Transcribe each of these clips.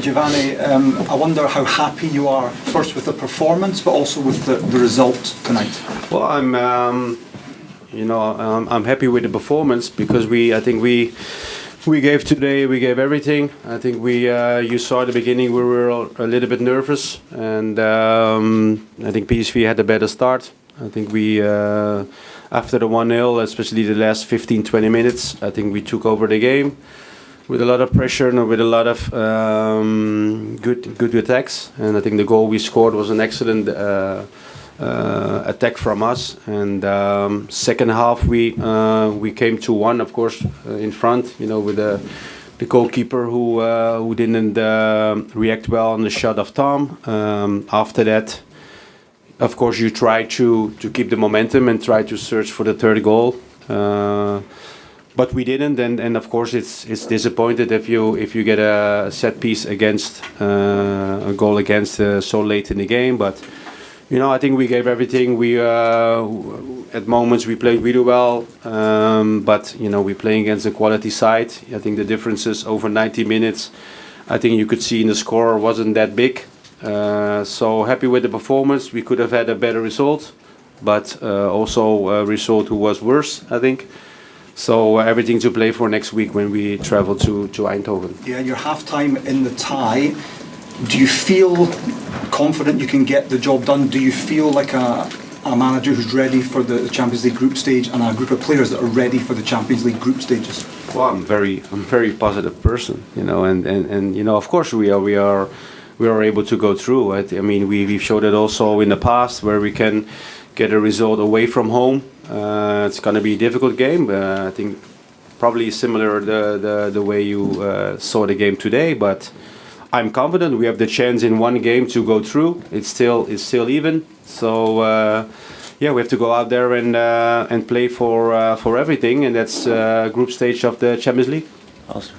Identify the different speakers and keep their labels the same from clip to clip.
Speaker 1: Giovanni, I wonder how happy you are first with the performance, but also with the result tonight.
Speaker 2: Well, I'm happy with the performance because I think we gave today. We gave everything. I think you saw at the beginning we were a little bit nervous, and I think PSV had a better start. I think we after the 1-0, especially the last 15-20 minutes, I think we took over the game with a lot of pressure and with a lot of good attacks. And I think the goal we scored was an excellent attack from us. And second half we came 2-1, of course, in front. With the goalkeeper who didn't react well on the shot of Tom. After that, of course, you try to keep the momentum and try to search for the third goal. But we didn't, and of course it's disappointed if you get a set piece against a goal against so late in the game. But I think we gave everything. We at moments we played really well, but we're playing against a quality side. I think the differences over 90 minutes, I think you could see in the score wasn't that big. So happy with the performance. We could have had a better result, but also a result who was worse, I think. So everything to play for next week when we travel to Eindhoven.
Speaker 1: Yeah, your half-time in the tie. Do you feel confident you can get the job done? Do you feel like a manager who's ready for the Champions League group stage and a group of players that are ready for the Champions League group stages?
Speaker 2: Well, I'm very positive person, and of course we are able to go through. I mean, we've showed it also in the past where we can get a result away from home. It's going to be a difficult game. I think probably similar the way you saw the game today, but I'm confident we have the chance in one game to go through. It's still even. So we have to go out there and play for everything, and that's group stage of the Champions League.
Speaker 3: Awesome.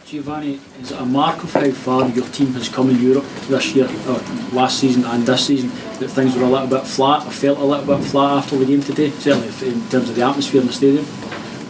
Speaker 4: Giovanni, is it a mark of how far your team has come in Europe this year, or last season and this season, that things were a little bit flat, or felt a little bit flat after the game today, certainly in terms of the atmosphere in the stadium?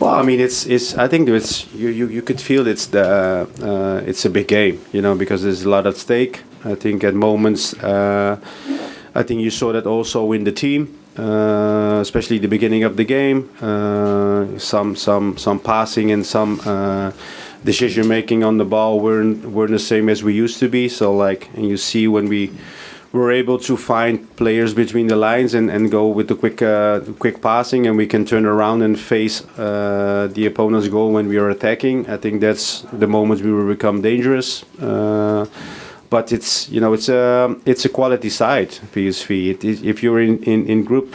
Speaker 2: Well, I mean, it's. I think you could feel it's a big game, because there's a lot at stake. I think at moments, I think you saw that also in the team, especially the beginning of the game. Some passing and some decision making on the ball weren't the same as we used to be. So and you see when we were able to find players between the lines and go with the quick passing, and we can turn around and face the opponent's goal when we are attacking. I think that's the moment we will become dangerous. But it's a quality side, PSV. If you're in group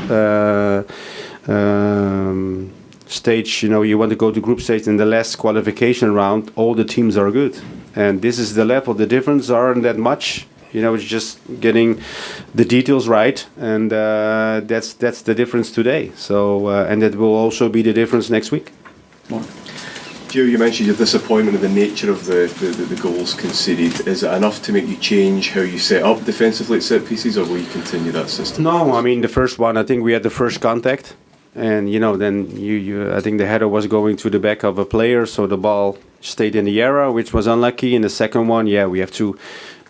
Speaker 2: stage, you want to go to group stage in the last qualification round, all the teams are good, and this is the level. The difference aren't that much. It's just getting the details right, and that's the difference today. So and that will also be the difference next week.
Speaker 5: Gio, you mentioned your disappointment of the nature of the goals conceded. Is it enough to make you change how you set up defensively at set pieces, or will you continue that system?
Speaker 2: No, I mean the first one, I think we had the first contact, and then I think the header was going to the back of a player, so the ball stayed in the area, which was unlucky. In the second one, we have to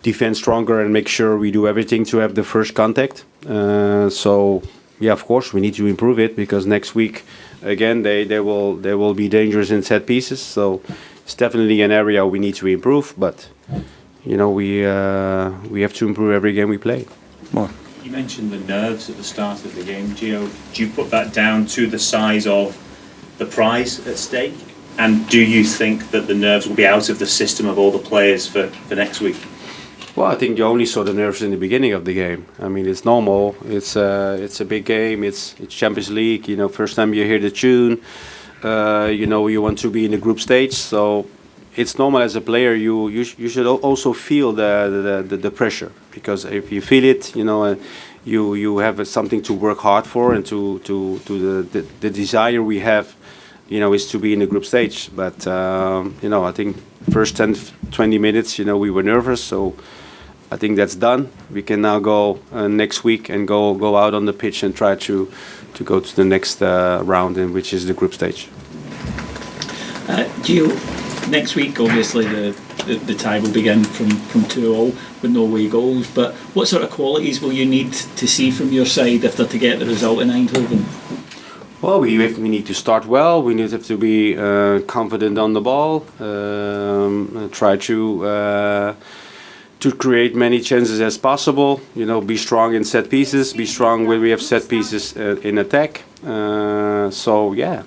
Speaker 2: defend stronger and make sure we do everything to have the first contact. So of course we need to improve it, because next week again they will be dangerous in set pieces. So it's definitely an area we need to improve, but we have to improve every game we play.
Speaker 3: More.
Speaker 6: You mentioned the nerves at the start of the game, Gio. Do you put that down to the size of the prize at stake? And do you think that the nerves will be out of the system of all the players for next week?
Speaker 2: Well, I think you only saw the nerves in the beginning of the game. I mean, it's normal. It's a big game. It's Champions League. First time you hear the tune. You want to be in the group stage. So it's normal as a player. You should also feel the pressure, because if you feel it, you have something to work hard for, and to the desire we have, is to be in the group stage. But I think first 10-20 minutes, we were nervous. So I think that's done. We can now go next week and go out on the pitch and try to go to the next round, which is the group stage.
Speaker 3: Gio, next week obviously the the tie will begin from 2-2 with no away goals. But what sort of qualities will you need to see from your side if they're to get the result in Eindhoven?
Speaker 2: Well, we need to start well. We need to be confident on the ball. Try to create many chances as possible. Be strong in set pieces. Be strong when we have set pieces in attack. So yeah,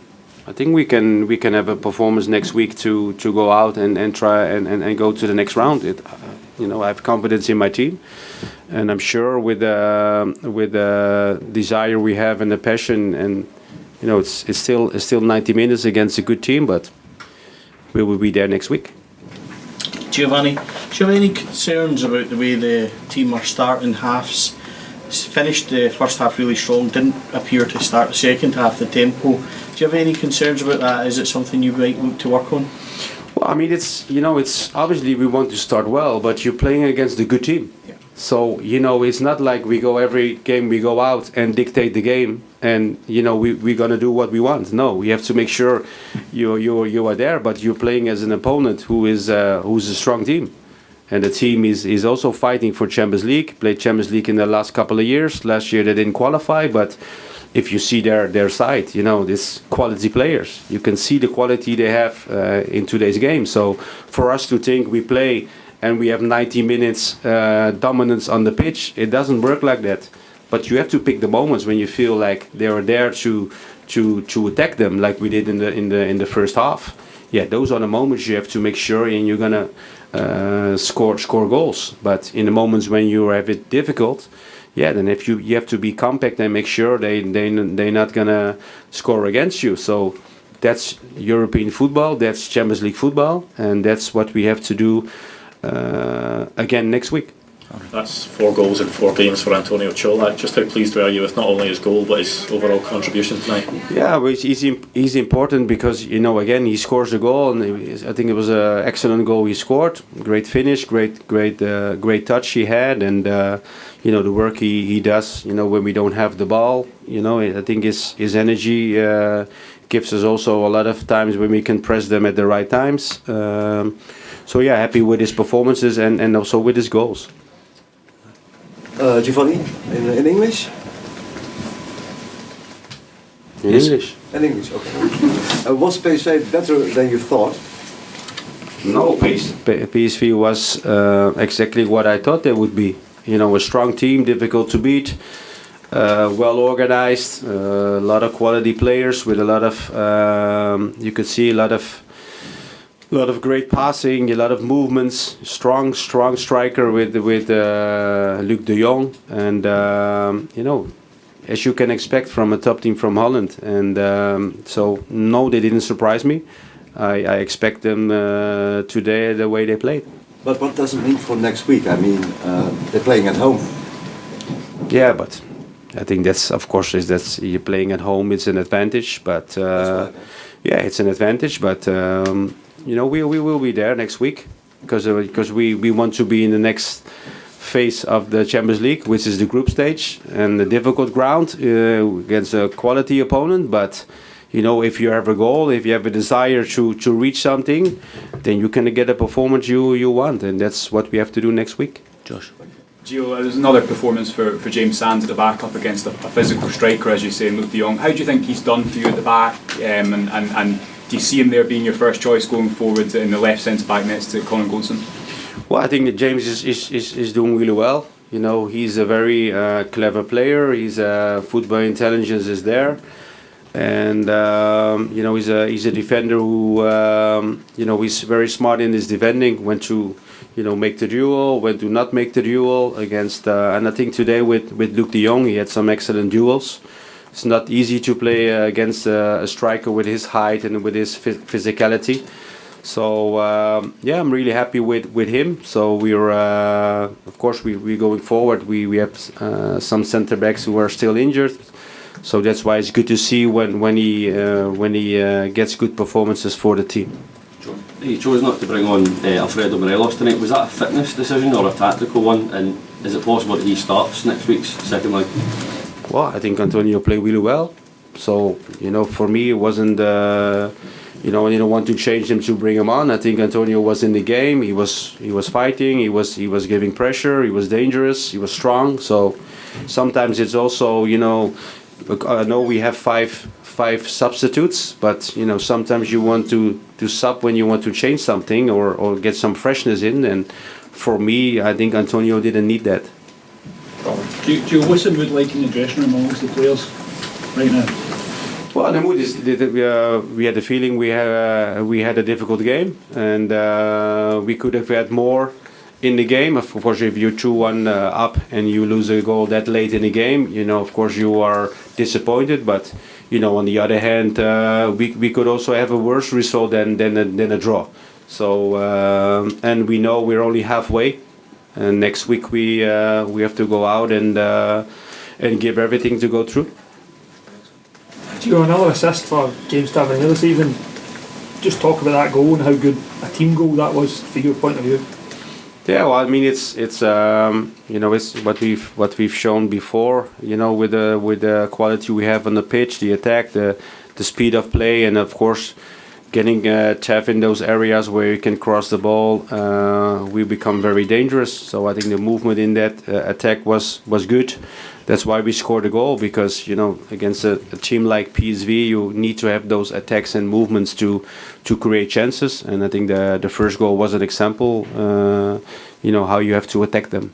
Speaker 2: I think we can have a performance next week to go out and try and go to the next round. I have confidence in my team, and I'm sure with the desire we have and the passion, and it's still 90 minutes against a good team, but we will be there next week.
Speaker 3: Giovanni, do you have any concerns about the way the team are starting halves? Finished the first half really strong, didn't appear to start the second half, the tempo. Do you have any concerns about that? Is it something you might look to work on?
Speaker 2: Well, I mean, it's obviously we want to start well, but you're playing against a good team.
Speaker 3: Yeah.
Speaker 2: So, it's not like we go every game, we go out and dictate the game and, we're going to do what we want. No, we have to make sure you are there, but you're playing as an opponent who's a strong team. And the team is also fighting for Champions League, played Champions League in the last couple of years. Last year they didn't qualify, but if you see their side, this quality players. You can see the quality they have in today's game. So for us to think we play and we have 90 minutes dominance on the pitch, it doesn't work like that. But you have to pick the moments when you feel like they are there to attack them, like we did in the first half. Yeah, those are the moments you have to make sure, and you're gonna score goals. But in the moments when you have it difficult, yeah, then if you have to be compact and make sure they're not gonna score against you. So that's European football, that's Champions League football, and that's what we have to do again next week.
Speaker 7: That's 4 goals in 4 games for Antonio Colak. Just how pleased were you with not only his goal but his overall contribution tonight?
Speaker 2: Yeah, well, he's important because again he scores a goal, and I think it was an excellent goal he scored. Great finish, great touch he had, and the work he does. When we don't have the ball, I think his energy gives us also a lot of times when we can press them at the right times. So yeah, happy with his performances and also with his goals.
Speaker 8: Giovanni, in English?
Speaker 2: In English.
Speaker 8: In English, okay. Was PSV better than you thought?
Speaker 2: No, PSV was exactly what I thought they would be. A strong team, difficult to beat, well organized, a lot of quality players with a lot of, you could see a lot of great passing, a lot of movements, strong striker with Luc de Jong, and as you can expect from a top team from Holland. And so no, they didn't surprise me. I expect them today the way they played.
Speaker 8: But what does it mean for next week? I mean, they're playing at home.
Speaker 2: Yeah, but I think that's, of course, that's you're playing at home. It's an advantage, but yeah, it's an advantage. But we will be there next week because we want to be in the next phase of the Champions League, which is the group stage and the difficult ground against a quality opponent. But if you have a goal, if you have a desire to reach something, then you can get a performance you want, and that's what we have to do next week. Josh.
Speaker 9: Gio, there's another performance for James Sands at the back up against a physical striker, as you say, Luc de Jong. How do you think he's done for you at the back, and do you see him there being your first choice going forward in the left centre-back next to Colin Goldson?
Speaker 2: Well, I think that James is doing really well. He's a very clever player. His football intelligence is there. And he's a defender who he's very smart in his defending, when to make the duel, when to not make the duel against. And I think today with Luc de Jong, he had some excellent duels. It's not easy to play against a striker with his height and with his physicality. So I'm really happy with him. So we're of course we going forward. We have some centre backs who are still injured. So that's why it's good to see when he gets good performances for the team.
Speaker 10: You chose not to bring on Alfredo Morelos tonight. Was that a fitness decision or a tactical one? And is it possible that he starts next week's second leg?
Speaker 2: Well, I think Antonio played really well. So for me, it wasn't you didn't want to change him to bring him on. I think Antonio was in the game. He was fighting. He was giving pressure. He was dangerous. He was strong. So sometimes it's also, look, I know we have five substitutes, but sometimes you want to sub when you want to change something or get some freshness in. And for me, I think Antonio didn't need that.
Speaker 11: Joe, what's the mood like in the dressing room amongst the players right now?
Speaker 2: Well, the mood is we had the feeling we had a difficult game, and we could have had more in the game. Of course, if you 2-1 up and you lose a goal that late in the game, of course you are disappointed. But on the other hand, we could also have a worse result than a draw. So and we know we're only halfway, and next week we have to go out and give everything to go through.
Speaker 11: Gio, another assist for James Tavernier this evening. Just talk about that goal and how good a team goal that was from your point of view.
Speaker 2: Yeah, well, I mean, it's it's what we've shown before. With the quality we have on the pitch, the attack, the speed of play, and of course, getting Tav in those areas where you can cross the ball, we become very dangerous. So I think the movement in that attack was good. That's why we scored a goal, because against a team like PSV, you need to have those attacks and movements to create chances. And I think the first goal was an example, how you have to attack them.